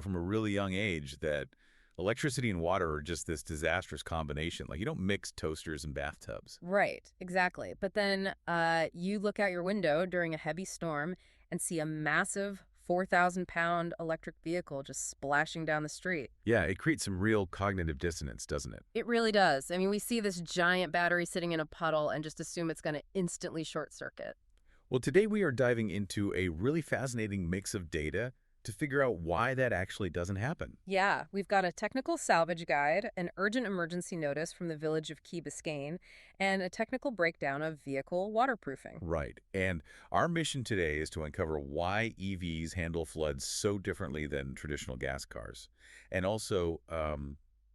from a really young age that electricity and water are just this disastrous combination. Like, you don't mix toasters and bathtubs. Right, exactly. But then you look out your window during a heavy storm and see a massive 4,000-pound electric vehicle just splashing down the street. Yeah, it creates some real cognitive dissonance, doesn't it? It really does. I mean, we see this giant battery sitting in a puddle and just assume it's going to instantly short circuit. Well, today we are diving into a really fascinating mix of data to figure out why that actually doesn't happen. Yeah, we've got a technical salvage guide, an urgent emergency notice from the village of Key Biscayne, and a technical breakdown of vehicle waterproofing. Right. And our mission today is to uncover why EVs handle floods so differently than traditional gas cars, and also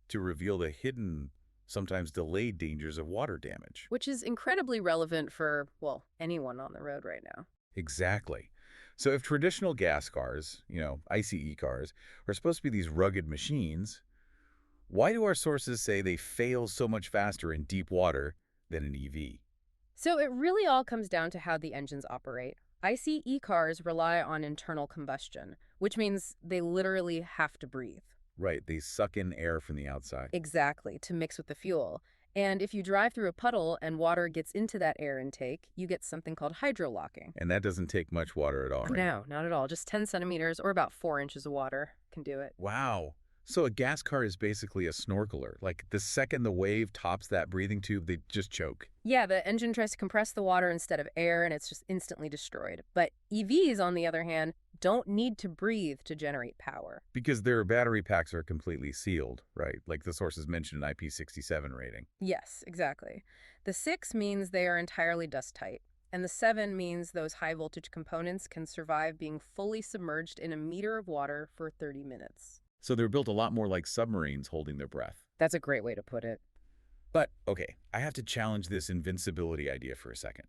to reveal the hidden, sometimes delayed dangers of water damage. Which is incredibly relevant for, well, anyone on the road right now. Exactly. So if traditional gas cars, ICE cars, are supposed to be these rugged machines, why do our sources say they fail so much faster in deep water than an EV? So it really all comes down to how the engines operate. ICE cars rely on internal combustion, which means they literally have to breathe. Right, they suck in air from the outside. Exactly, to mix with the fuel. And if you drive through a puddle and water gets into that air intake, you get something called hydrolocking. And that doesn't take much water at all, right? No, not at all. Just 10 centimeters or about 4 inches of water can do it. Wow. So a gas car is basically a snorkeler. Like, the second the wave tops that breathing tube, they just choke. Yeah, the engine tries to compress the water instead of air, and it's just instantly destroyed. But EVs, on the other hand, don't need to breathe to generate power. Because their battery packs are completely sealed, right? Like the sources mentioned in IP67 rating. Yes, exactly. The 6 means they are entirely dust tight, and the 7 means those high voltage components can survive being fully submerged in a meter of water for 30 minutes. So they're built a lot more like submarines holding their breath. That's a great way to put it. But, okay, I have to challenge this invincibility idea for a second.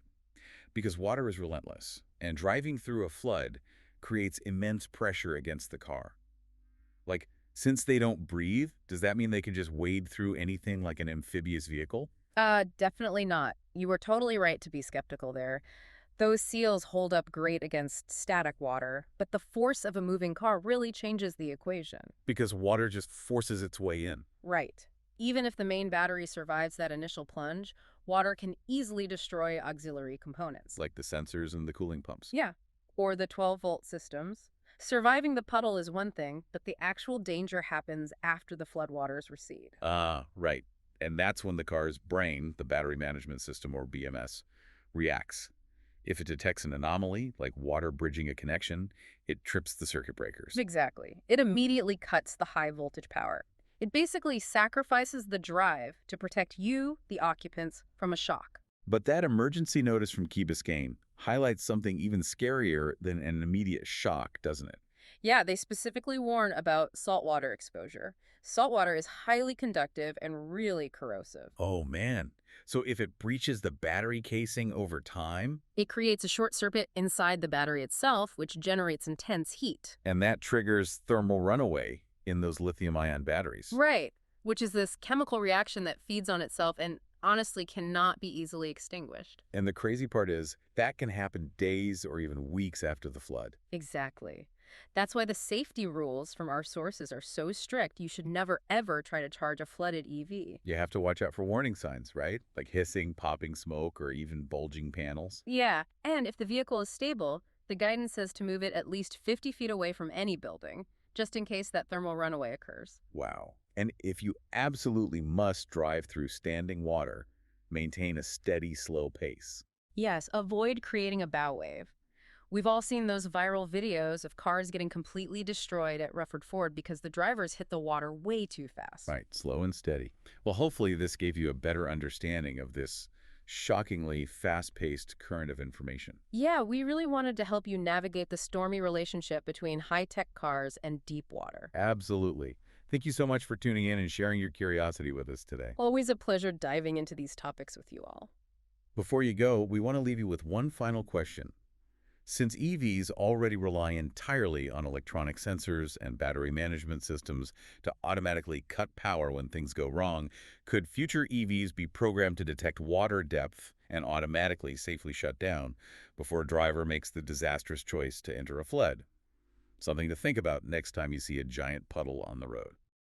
Because water is relentless, and driving through a flood creates immense pressure against the car. Like, since they don't breathe, does that mean they can just wade through anything like an amphibious vehicle? Definitely not. You were totally right to be skeptical there. Those seals hold up great against static water, but the force of a moving car really changes the equation. Because water just forces its way in. Right. Even if the main battery survives that initial plunge, water can easily destroy auxiliary components. Like the sensors and the cooling pumps. Yeah. Or the 12-volt systems. Surviving the puddle is one thing, but the actual danger happens after the floodwaters recede. Ah, right. And that's when the car's brain, the battery management system, or BMS, reacts. If it detects an anomaly, like water bridging a connection, it trips the circuit breakers. Exactly. It immediately cuts the high voltage power. It basically sacrifices the drive to protect you, the occupants, from a shock. But that emergency notice from Key Biscayne highlights something even scarier than an immediate shock, doesn't it? Yeah, they specifically warn about saltwater exposure. Saltwater is highly conductive and really corrosive. Oh, man. So if it breaches the battery casing over time, It creates a short circuit inside the battery itself, which generates intense heat. and that triggers thermal runaway in those lithium-ion batteries. Right, which is this chemical reaction that feeds on itself and honestly cannot be easily extinguished. And the crazy part is that can happen days or even weeks after the flood. Exactly. That's why the safety rules from our sources are so strict. You should never, ever try to charge a flooded EV. You have to watch out for warning signs, right? Like hissing, popping smoke, or even bulging panels. Yeah, and if the vehicle is stable, the guidance says to move it at least 50 feet away from any building, just in case that thermal runaway occurs. Wow. And if you absolutely must drive through standing water, maintain a steady, slow pace. Yes, avoid creating a bow wave. We've all seen those viral videos of cars getting completely destroyed at Rutherford Ford because the drivers hit the water way too fast. Right, slow and steady. Well, hopefully this gave you a better understanding of this shockingly fast-paced current of information. Yeah, we really wanted to help you navigate the stormy relationship between high-tech cars and deep water. Absolutely. Thank you so much for tuning in and sharing your curiosity with us today. Always a pleasure diving into these topics with you all. Before you go, we want to leave you with one final question. Since EVs already rely entirely on electronic sensors and battery management systems to automatically cut power when things go wrong, could future EVs be programmed to detect water depth and automatically safely shut down before a driver makes the disastrous choice to enter a flood? Something to think about next time you see a giant puddle on the road.